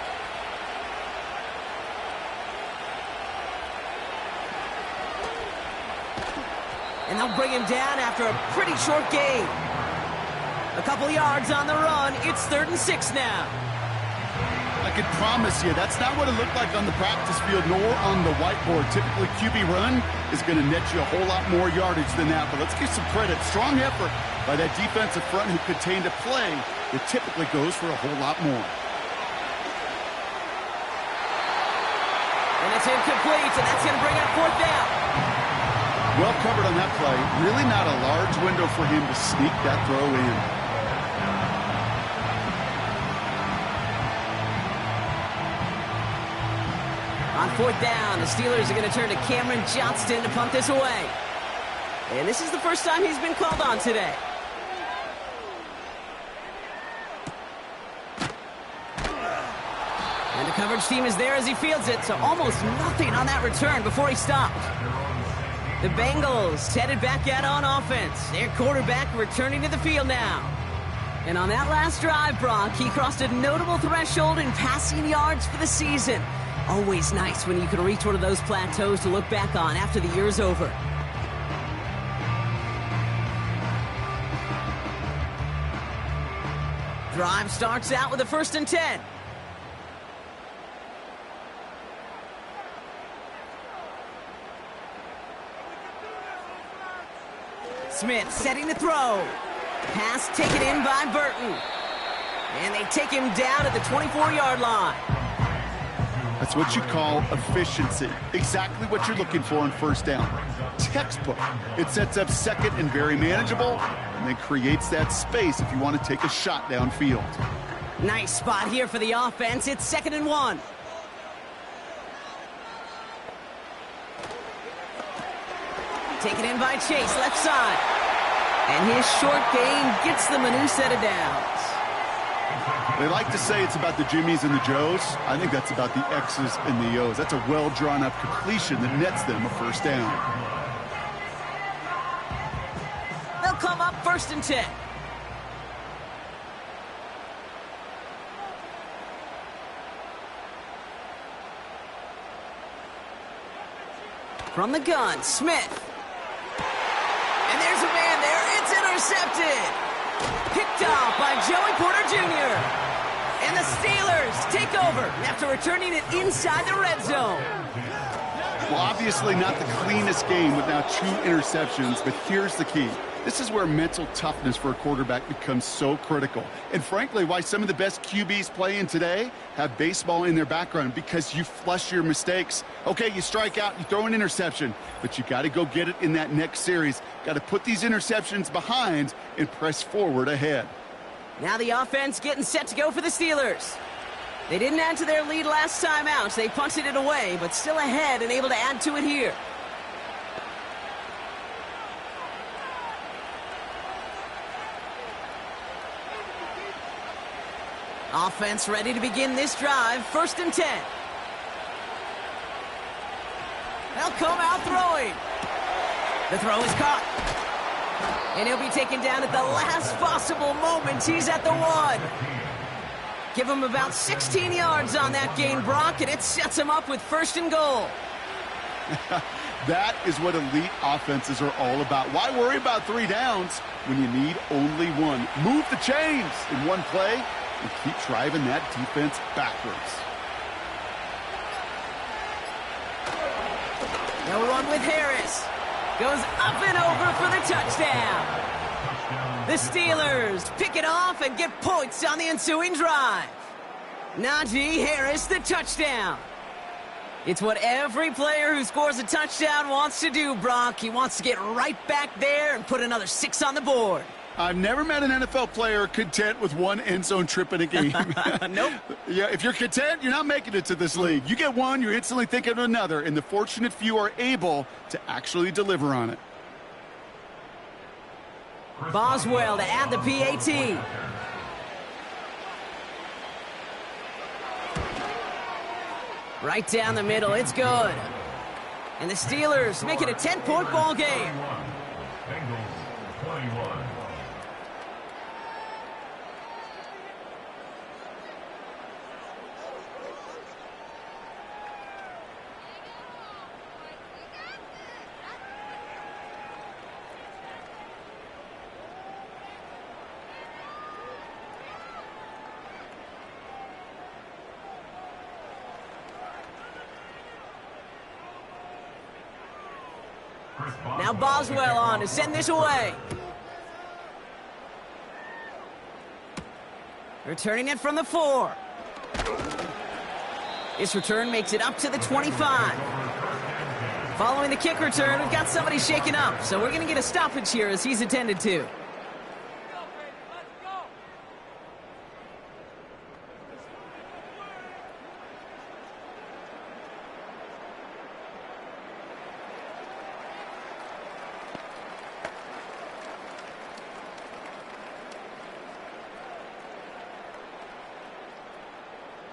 [SPEAKER 2] And they'll bring him down after a pretty short gain. A couple yards on the run. It's 3rd and 6 now.
[SPEAKER 3] I can promise you that's not what it looked like on the practice field nor on the whiteboard. Typically, QB run is going to net you a whole lot more yardage than that. But let's give some credit. Strong effort by that defensive front who contained a play that typically goes for a whole lot more.
[SPEAKER 2] And it's incomplete, and that's going to bring up 4th down.
[SPEAKER 3] Well covered on that play. Really not a large window for him to sneak that throw in.
[SPEAKER 2] On 4th down, the Steelers are going to turn to Cameron Johnston to punt this away. And this is the first time he's been called on today. And the coverage team is there as he fields it, so almost nothing on that return before he stopped. The Bengals headed back out on offense. Their quarterback returning to the field now. And on that last drive, Brock, he crossed a notable threshold in passing yards for the season. Always nice when you can reach one of those plateaus to look back on after the year's over. Drive starts out with a 1st and 10. Smith setting the throw. Pass taken in by Burton. And they take him down at the 24-yard line.
[SPEAKER 3] That's what you call efficiency. Exactly what you're looking for on 1st down. Textbook. It sets up 2nd and very manageable, and then creates that space if you want to take a shot downfield.
[SPEAKER 2] Nice spot here for the offense. It's 2nd and 1. Taken in by Chase, left side. And his short gain gets them a new set of downs.
[SPEAKER 3] They like to say it's about the Jimmies and the Joes. I think that's about the X's and the O's. That's a well-drawn-up completion that nets them a 1st down.
[SPEAKER 2] They'll come up 1st and 10. From the gun, Smith. And there's a man there. It's intercepted. Picked off by Joey Porter Jr. And the Steelers take over after returning it inside the red zone.
[SPEAKER 3] Well, obviously not the cleanest game with now 2 interceptions, but here's the key. This is where mental toughness for a quarterback becomes so critical. And frankly, why some of the best QBs playing today have baseball in their background, because you flush your mistakes. Okay, you strike out, you throw an interception, but you got to go get it in that next series. Got to put these interceptions behind and press forward ahead.
[SPEAKER 2] Now the offense getting set to go for the Steelers. They didn't add to their lead last time out. They punted it away, but still ahead and able to add to it here. Offense ready to begin this drive. 1st and 10. They'll come out throwing. The throw is caught. And he'll be taken down at the last possible moment. He's at the 1. Give him about 16 yards on that gain, Brock, and it sets him up with 1st and goal.
[SPEAKER 3] That is what elite offenses are all about. Why worry about 3 downs when you need only 1? Move the chains in one play and keep driving that defense backwards.
[SPEAKER 2] They'll run with Harris. Goes up and over for the touchdown. The Steelers pick it off and get points on the ensuing drive. Najee Harris, the touchdown. It's what every player who scores a touchdown wants to do, Brock. He wants to get right back there and put another 6 on the board.
[SPEAKER 3] I've never met an NFL player content with one end zone trip in a game.
[SPEAKER 2] Nope.
[SPEAKER 3] Yeah, if you're content, you're not making it to this league. You get one, you're instantly thinking of another, and the fortunate few are able to actually deliver on it.
[SPEAKER 2] Boswell to add the PAT. Right down the middle, it's good. And the Steelers make it a 10-point ball game.
[SPEAKER 4] Bengals 21.
[SPEAKER 2] Now Boswell on to send this away. Returning it from the 4. This return makes it up to the 25. Following the kick return, we've got somebody shaken up, so we're going to get a stoppage here as he's attended to.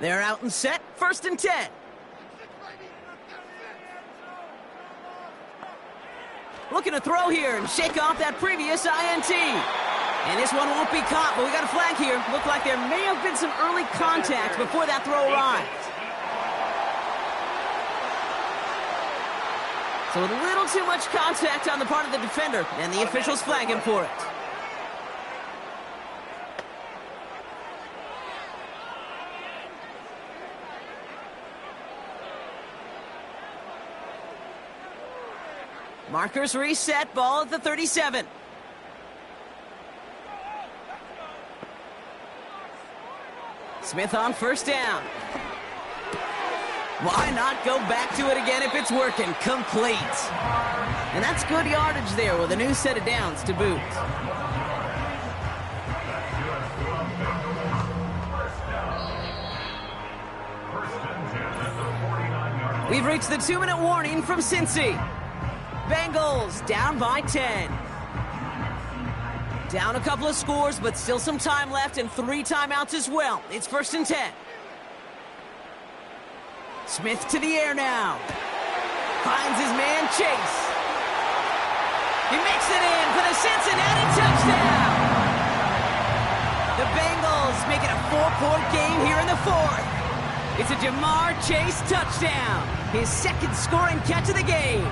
[SPEAKER 2] They're out and set, 1st and 10. Looking to throw here and shake off that previous INT. And this one won't be caught, but we got a flag here. Looked like there may have been some early contact before that throw arrived. So a little too much contact on the part of the defender, and the officials flag him for it. Markers reset, ball at the 37. Smith on 1st down. Why not go back to it again if it's working? Complete. And that's good yardage there with a new set of downs to boot. We've reached the 2-minute warning from Cincy. Bengals down by 10. Down a couple of scores, but still some time left and 3 timeouts as well. It's 1st and 10. Smith to the air now. Finds his man Chase. He makes it in for the Cincinnati touchdown. The Bengals make it a 4-point game here in the 4th. It's a Jamar Chase touchdown. His 2nd scoring catch of the game.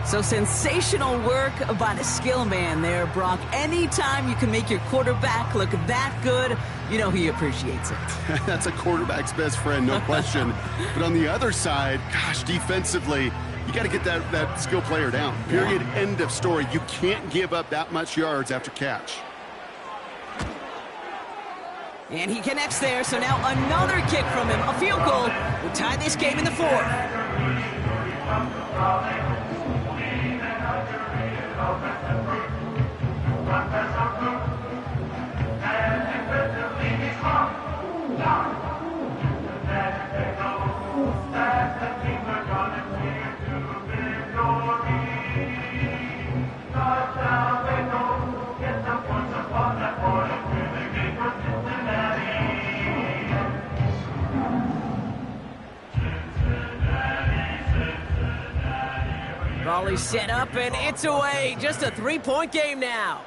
[SPEAKER 2] So sensational work by the skill man there, Brock. Anytime you can make your quarterback look that good, you know he appreciates it.
[SPEAKER 3] That's a quarterback's best friend, no question. But on the other side, gosh, defensively, you got to get that skill player down. Period. Yeah. End of story. You can't give up that much yards after catch.
[SPEAKER 2] And he connects there, so now another kick from him. A field goal will tie this game in the 4th. Volley set up, and it's away. Just a 3-point game now.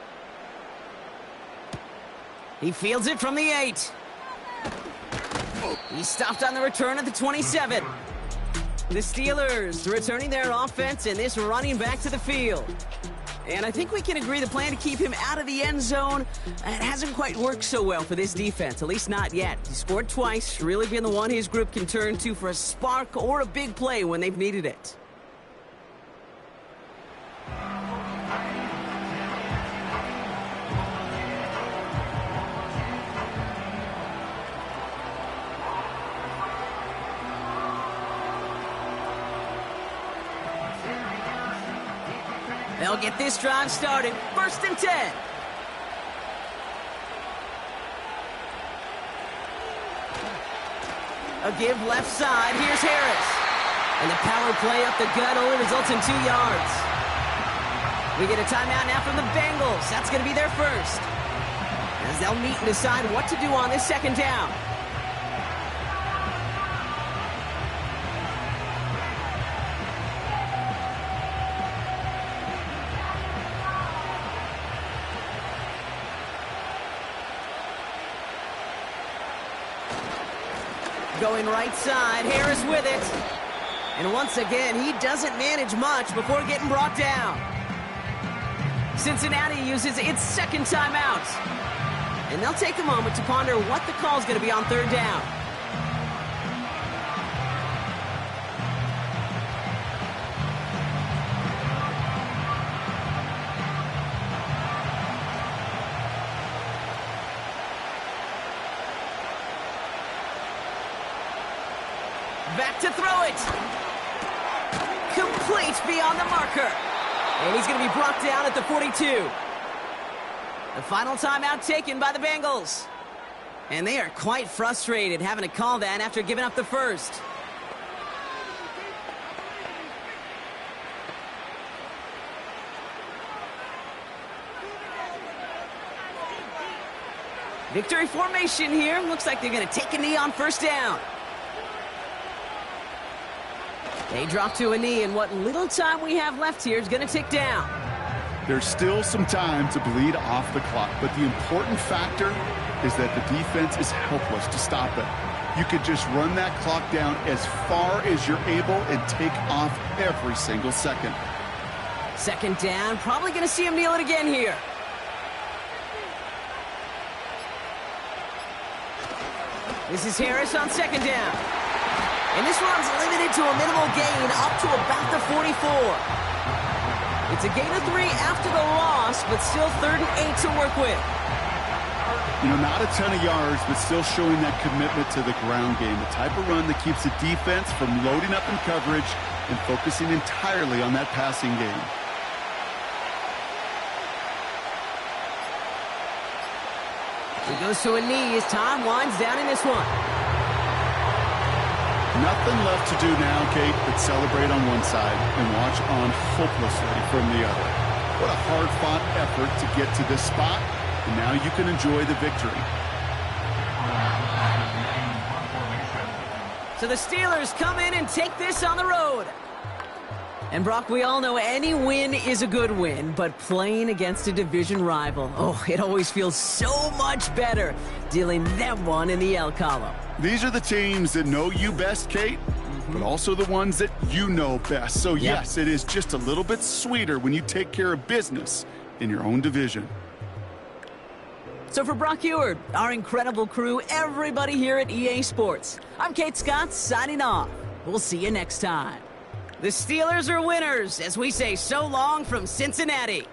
[SPEAKER 2] He fields it from the 8. He stopped on the return at the 27. The Steelers returning their offense and this running back to the field. And I think we can agree the plan to keep him out of the end zone, it hasn't quite worked so well for this defense, at least not yet. He scored twice, really been the one his group can turn to for a spark or a big play when they've needed it. They'll get this drive started. 1st and 10. A give left side. Here's Harris. And the power play up the gut only results in 2 yards. We get a timeout now from the Bengals. That's going to be their first, as they'll meet and decide what to do on this second down. Going right side, Harris with it. And once again, he doesn't manage much before getting brought down. Cincinnati uses its second timeout. And they'll take a moment to ponder what the call is going to be on third down. Back to throw it. Complete beyond the marker. And he's going to be brought down at the 42. The final timeout taken by the Bengals. And they are quite frustrated having to call that after giving up the first. Victory formation here. Looks like they're going to take a knee on first down. They drop to a knee, and what little time we have left here is going to tick down.
[SPEAKER 3] There's still some time to bleed off the clock, but the important factor is that the defense is helpless to stop it. You could just run that clock down as far as you're able and take off every single second.
[SPEAKER 2] Second down, probably going to see him kneel it again here. This is Harris on second down. And this one's limited to a minimal gain up to about the 44. It's a gain of 3 after the loss, but still 3rd and 8 to work with.
[SPEAKER 3] You know, not a ton of yards, but still showing that commitment to the ground game. The type of run that keeps the defense from loading up in coverage and focusing entirely on that passing game.
[SPEAKER 2] He goes to a knee as time winds down in this one.
[SPEAKER 3] Nothing left to do now, Kate, but celebrate on one side and watch on hopelessly from the other. What a hard-fought effort to get to this spot, and now you can enjoy the victory.
[SPEAKER 2] So the Steelers come in and take this on the road. And Brock, we all know any win is a good win, but playing against a division rival, oh, it always feels so much better dealing them one in the L column.
[SPEAKER 3] These are the teams that know you best, Kate, but also the ones that you know best. So, yes, it is just a little bit sweeter when you take care of business in your own division.
[SPEAKER 2] So for Brock Eward, our incredible crew, everybody here at EA Sports, I'm Kate Scott signing off. We'll see you next time. The Steelers are winners as we say so long from Cincinnati.